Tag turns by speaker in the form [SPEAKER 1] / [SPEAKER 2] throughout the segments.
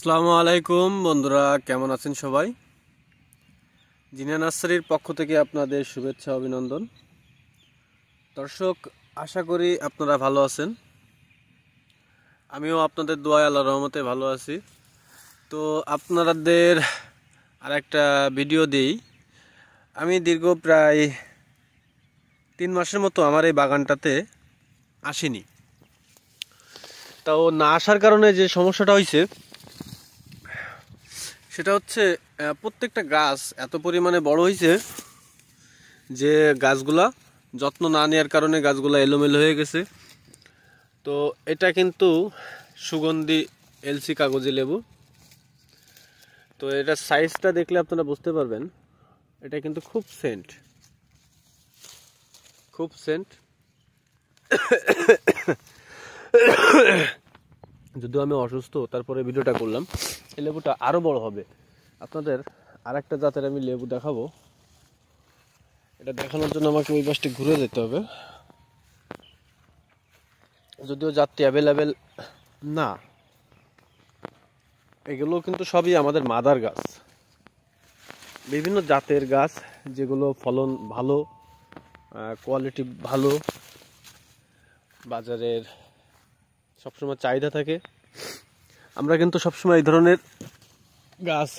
[SPEAKER 1] আসসালামু আলাইকুম বন্ধুরা, কেমন আছেন সবাই? জিনা নার্সারির পক্ষ থেকে আপনাদের শুভেচ্ছা অভিনন্দন। দর্শক, আশা করি আপনারা ভালো আছেন। আমিও আপনাদের দোয়ায় আল্লাহর রহমতে ভালো আছি। তো আপনাদের আরেকটা ভিডিও দিই। আমি দীর্ঘ প্রায় 3 মাসের মতো আমার এই বাগানটাতে আসিনি। তাও না আসার কারণে যে সমস্যাটা হয়েছে সেটা হচ্ছে প্রত্যেকটা গাছ এত পরিমাণে বড় হয়েছে যে গাছগুলা যত্ন না নেওয়ার কারণে গাছগুলা এলোমেলো হয়ে গেছে। তো এটা কিন্তু সুগন্ধি এলসি কাগজি লেবু। তো এটা সাইজটা দেখলে আপনারা বুঝতে পারবেন, এটা কিন্তু খুব সেন্ট। যদিও আমি অসুস্থ, তারপরে ভিডিওটা করলাম। এই লেবুটা আরো বড় হবে। আপনাদের আরেকটা জাতের আমি লেবু দেখাবো। এটা দেখানোর জন্য আমাকে ওই পাশটি ঘুরে যেতে হবে, যদিও জাতটি অ্যাভেলেবেল না। এগুলো কিন্তু সবই আমাদের মাদার গাছ, বিভিন্ন জাতের গাছ, যেগুলো ফলন ভালো, কোয়ালিটি ভালো, বাজারের সবসময় চাহিদা থাকে। আমরা কিন্তু সবসময় এই ধরনের গাছ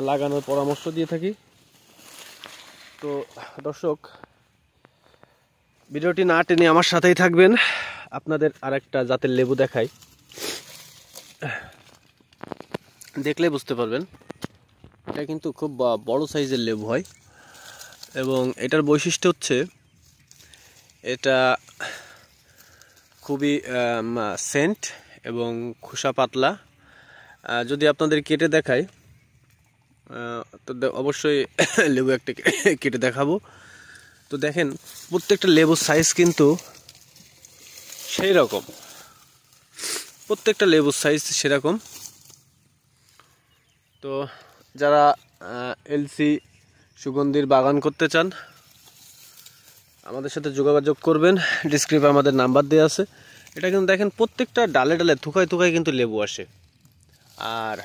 [SPEAKER 1] লাগানোর পরামর্শ দিয়ে থাকি। তো দর্শক, ভিডিওটি না টেনে আমার সাথেই থাকবেন। আপনাদের আরেকটা জাতের লেবু দেখাই, দেখলে বুঝতে পারবেন। এটা কিন্তু খুব বড় সাইজের লেবু হয় এবং এটার বৈশিষ্ট্য হচ্ছে এটা খুবই সেন্ট এবং খোসা পাতলা। যদি আপনাদের কেটে দেখাই, তো অবশ্যই লেবু একটা কেটে দেখাবো। তো দেখেন, প্রত্যেকটা লেবুর সাইজ কিন্তু সেই রকম, প্রত্যেকটা লেবুর সাইজ সেরকম। তো যারা এলসি সুগন্ধির বাগান করতে চান, আমাদের সাথে যোগাযোগ করবেন। ডিসক্রিপশনে আমাদের নাম্বার দেওয়া আছে। এটা কিন্তু দেখেন, প্রত্যেকটা ডালে ডালে থুকায় থুকায় কিন্তু লেবু আসে। আর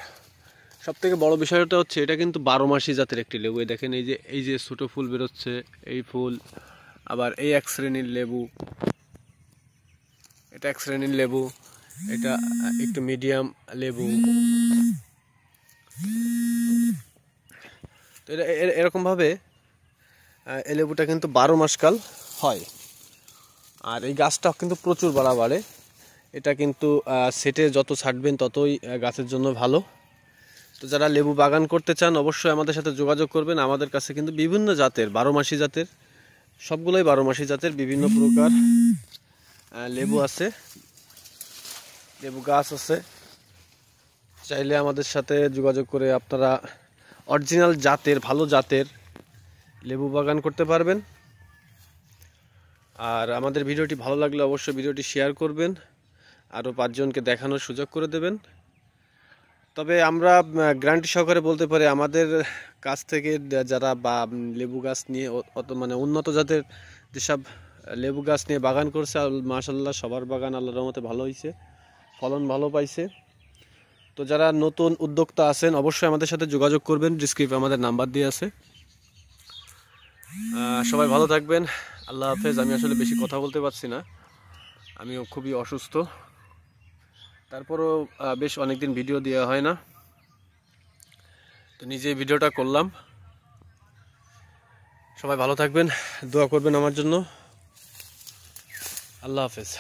[SPEAKER 1] সবথেকে বড় বিষয়টা হচ্ছে এটা কিন্তু 12 মাসি জাতের একটি লেবু। এই দেখেন, এই যে ছোট ফুল বেরোচ্ছে, এই ফুল। আবার এই এক শ্রেণীর লেবু, এটা এক শ্রেণীর লেবু, এটা একটু মিডিয়াম লেবু। তো এটা এরকমভাবে এই লেবুটা কিন্তু 12 মাস কাল হয়। আর এই গাছটা কিন্তু প্রচুর বাড়ে। এটা কিন্তু সেটে যত ছাড়বেন ততই গাছের জন্য ভালো। তো যারা লেবু বাগান করতে চান, অবশ্যই আমাদের সাথে যোগাযোগ করবেন। আমাদের কাছে কিন্তু বিভিন্ন জাতের 12 মাসি জাতের, সবগুলোই 12 মাসি জাতের বিভিন্ন প্রকার লেবু আছে, লেবু গাছ আছে। চাইলে আমাদের সাথে যোগাযোগ করে আপনারা অরিজিনাল জাতের, ভালো জাতের লেবু বাগান করতে পারবেন। আর আমাদের ভিডিওটি ভালো লাগলে অবশ্যই ভিডিওটি শেয়ার করবেন, আরও 5 জনকে দেখানোর সুযোগ করে দেবেন। তবে আমরা গ্যারান্টি সহকারে বলতে পারি, আমাদের কাছ থেকে যারা লেবু গাছ নিয়ে মানে উন্নত জাতের যেসব লেবু গাছ নিয়ে বাগান করছে, মাশাআল্লাহ সবার বাগান আল্লাহর রহমতে ভালো হয়েছে, ফলন ভালো পাইছে। তো যারা নতুন উদ্যোক্তা আছেন, অবশ্যই আমাদের সাথে যোগাযোগ করবেন। ডিসক্রিপশনে আমাদের নাম্বার দিয়ে আছে। সবাই ভালো থাকবেন। আল্লাহ হাফেজ। আমি আসলে বেশি কথা বলতে পারছি না, আমিও খুবই অসুস্থ। তারপরও বেশ অনেকদিন ভিডিও দেওয়া হয় না, তো নিজে ভিডিওটা করলাম। সবাই ভালো থাকবেন, দোয়া করবেন আমার জন্য। আল্লাহ হাফেজ।